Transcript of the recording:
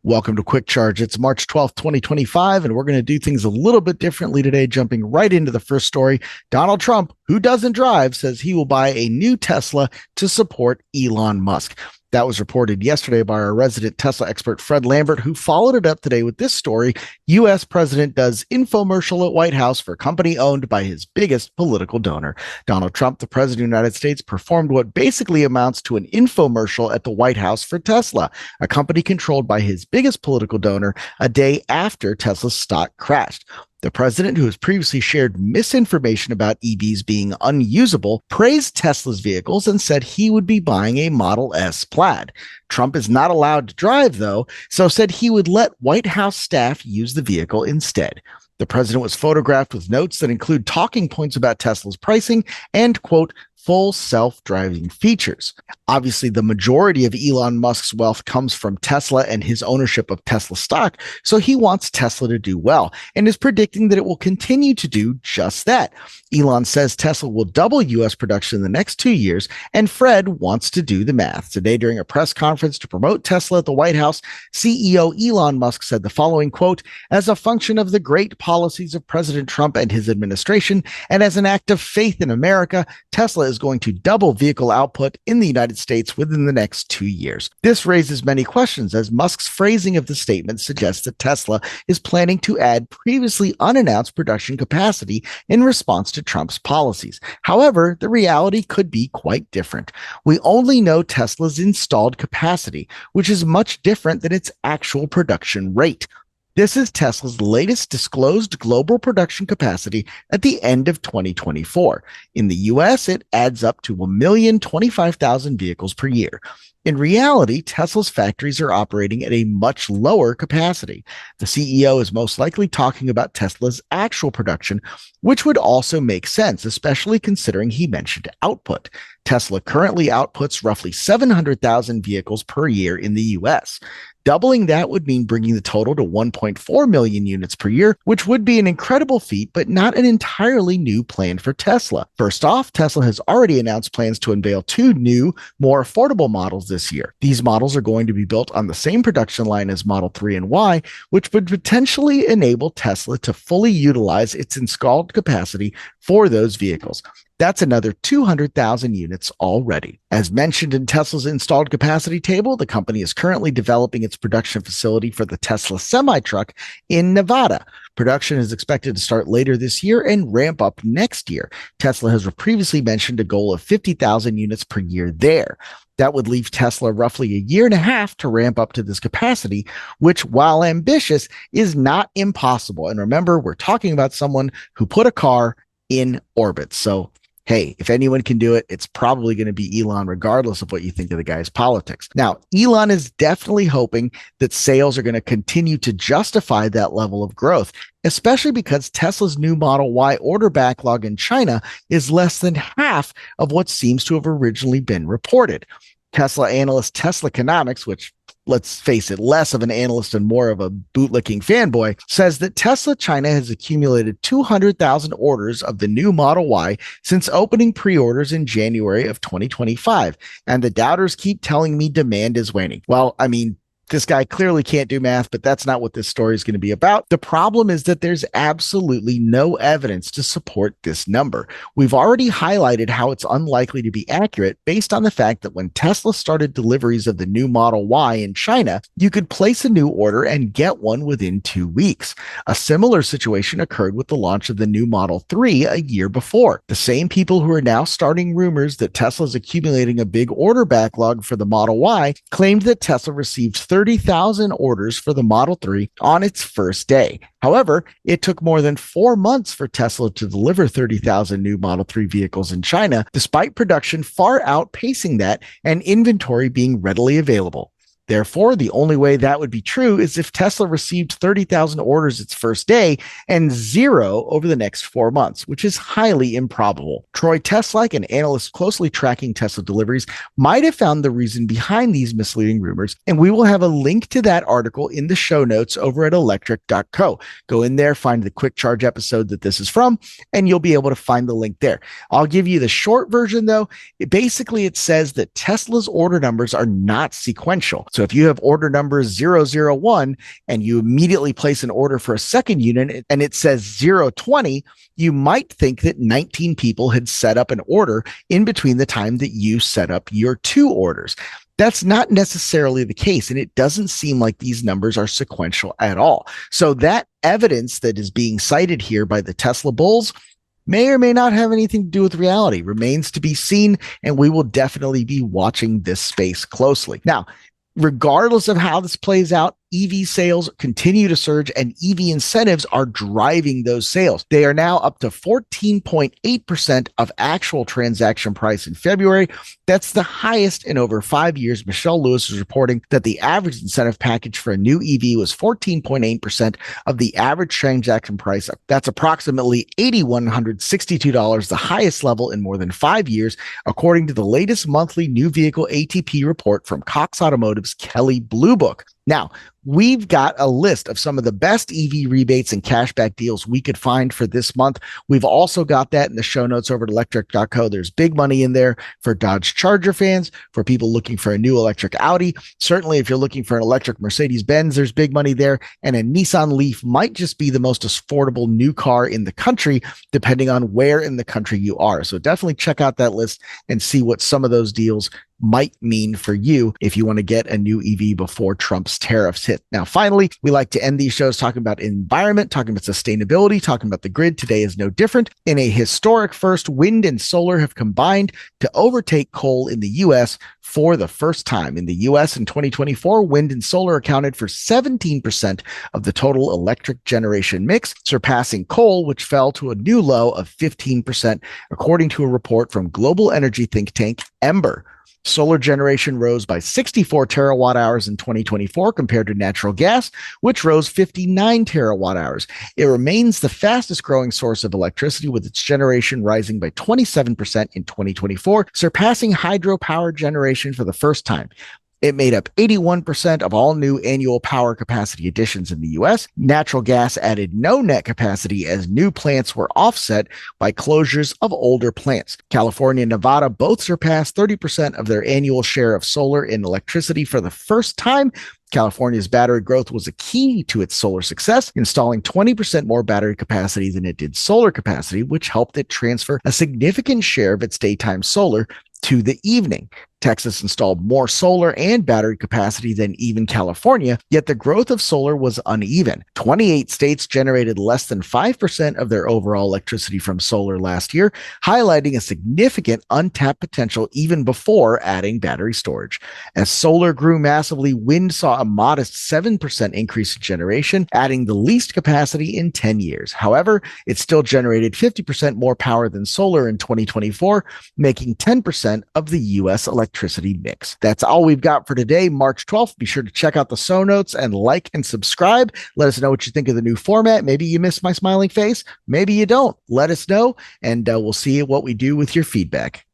Welcome to Quick Charge. It's March 12th, 2025, and we're going to do things a little bit differently today, jumping right into the first story. Donald Trump, who doesn't drive, says he will buy a new Tesla to support Elon Musk. That was reported yesterday by our resident Tesla expert, Fred Lambert, who followed it up today with this story. U.S. President does infomercial at White House for company owned by his biggest political donor. Donald Trump, the president of the United States, performed what basically amounts to an infomercial at the White House for Tesla, a company controlled by his biggest political donor, a day after Tesla's stock crashed. The president, who has previously shared misinformation about EVs being unusable, praised Tesla's vehicles and said he would be buying a Model S Plaid. Trump is not allowed to drive, though, so said he would let White House staff use the vehicle instead. The president was photographed with notes that include talking points about Tesla's pricing and, quote, full self-driving features. Obviously, the majority of Elon Musk's wealth comes from Tesla and his ownership of Tesla stock, so he wants Tesla to do well and is predicting that it will continue to do just that. Elon says Tesla will double U.S. production in the next 2 years, and Fred wants to do the math. Today, during a press conference to promote Tesla at the White House, CEO Elon Musk said the following, quote, as a function of the great policies of President Trump and his administration, and as an act of faith in America, Tesla is going to double vehicle output in the United States within the next 2 years. This raises many questions, as Musk's phrasing of the statement suggests that Tesla is planning to add previously unannounced production capacity in response to Trump's policies. However, the reality could be quite different. We only know Tesla's installed capacity, which is much different than its actual production rate. This is Tesla's latest disclosed global production capacity at the end of 2024. In the US, it adds up to 1,025,000 vehicles per year. In reality, Tesla's factories are operating at a much lower capacity. The CEO is most likely talking about Tesla's actual production, which would also make sense, especially considering he mentioned output. Tesla currently outputs roughly 700,000 vehicles per year in the US. Doubling that would mean bringing the total to 1.4 million units per year, which would be an incredible feat, but not an entirely new plan for Tesla. First off, Tesla has already announced plans to unveil 2 new, more affordable models this year. These models are going to be built on the same production line as Model 3 and Y, which would potentially enable Tesla to fully utilize its installed capacity for those vehicles. That's another 200,000 units already. As mentioned in Tesla's installed capacity table, the company is currently developing its production facility for the Tesla semi-truck in Nevada. Production is expected to start later this year and ramp up next year. Tesla has previously mentioned a goal of 50,000 units per year there. That would leave Tesla roughly a year and a half to ramp up to this capacity, which, while ambitious, is not impossible. And remember, we're talking about someone who put a car in orbit. So, hey, if anyone can do it, it's probably going to be Elon, regardless of what you think of the guy's politics. Now, Elon is definitely hoping that sales are going to continue to justify that level of growth, especially because Tesla's new Model Y order backlog in China is less than half of what seems to have originally been reported. Tesla analyst Tesla Economics, which, let's face it, less of an analyst and more of a bootlicking fanboy, says that Tesla China has accumulated 200,000 orders of the new Model Y since opening pre-orders in January of 2025. And the doubters keep telling me demand is waning. Well, I mean, this guy clearly can't do math, but that's not what this story is going to be about. The problem is that there's absolutely no evidence to support this number. We've already highlighted how it's unlikely to be accurate based on the fact that when Tesla started deliveries of the new Model Y in China, you could place a new order and get one within 2 weeks. A similar situation occurred with the launch of the new Model 3 a year before. The same people who are now starting rumors that Tesla's accumulating a big order backlog for the Model Y claimed that Tesla received 30,000 orders for the Model 3 on its first day. However, it took more than 4 months for Tesla to deliver 30,000 new Model 3 vehicles in China, despite production far outpacing that and inventory being readily available. Therefore, the only way that would be true is if Tesla received 30,000 orders its first day and 0 over the next 4 months, which is highly improbable. Troy Teslike, an analyst closely tracking Tesla deliveries, might have found the reason behind these misleading rumors, and we will have a link to that article in the show notes over at electrek.co. Go in there, find the quick charge episode that this is from, and you'll be able to find the link there. I'll give you the short version, though. Basically, it says that Tesla's order numbers are not sequential. So if you have order number 001 and you immediately place an order for a second unit and it says 020, you might think that 19 people had set up an order in between the time that you set up your two orders. That's not necessarily the case, and it doesn't seem like these numbers are sequential at all. So that evidence that is being cited here by the Tesla bulls may or may not have anything to do with reality. Remains to be seen, and we will definitely be watching this space closely. Now, regardless of how this plays out, EV sales continue to surge and EV incentives are driving those sales. They are now up to 14.8% of actual transaction price in February. That's the highest in over 5 years. Michelle Lewis is reporting that the average incentive package for a new EV was 14.8% of the average transaction price. That's approximately $8,162, the highest level in more than 5 years, according to the latest monthly new vehicle ATP report from Cox Automotive's Kelley Blue Book. Now, we've got a list of some of the best EV rebates and cashback deals we could find for this month. We've also got that in the show notes over at electrek.co. There's big money in there for Dodge Charger fans, for people looking for a new electric Audi. Certainly, if you're looking for an electric Mercedes-Benz, there's big money there. And a Nissan Leaf might just be the most affordable new car in the country, depending on where in the country you are. So definitely check out that list and see what some of those deals might mean for you if you want to get a new EV before Trump's tariffs hit. Now, finally, we like to end these shows talking about environment, talking about sustainability, talking about the grid. Today is no different. In a historic first, wind and solar have combined to overtake coal in the U.S. for the first time. In the U.S. in 2024, wind and solar accounted for 17% of the total electric generation mix, surpassing coal, which fell to a new low of 15%, according to a report from global energy think tank Ember. Solar generation rose by 64 terawatt hours in 2024 compared to natural gas, which rose 59 terawatt hours. It remains the fastest growing source of electricity, with its generation rising by 27% in 2024, surpassing hydropower generation for the first time. It made up 81% of all new annual power capacity additions in the U.S. Natural gas added no net capacity as new plants were offset by closures of older plants. California and Nevada both surpassed 30% of their annual share of solar in electricity for the first time. California's battery growth was a key to its solar success, installing 20% more battery capacity than it did solar capacity, which helped it transfer a significant share of its daytime solar to the evening. Texas installed more solar and battery capacity than even California, yet the growth of solar was uneven. 28 states generated less than 5% of their overall electricity from solar last year, highlighting a significant untapped potential even before adding battery storage. As solar grew massively, wind saw a modest 7% increase in generation, adding the least capacity in 10 years. However, it still generated 50% more power than solar in 2024, making 10% of the U.S. electricity mix. That's all we've got for today, March 12th. Be sure to check out the show notes and like and subscribe. Let us know what you think of the new format. Maybe you missed my smiling face. Maybe you don't. Let us know, and we'll see what we do with your feedback.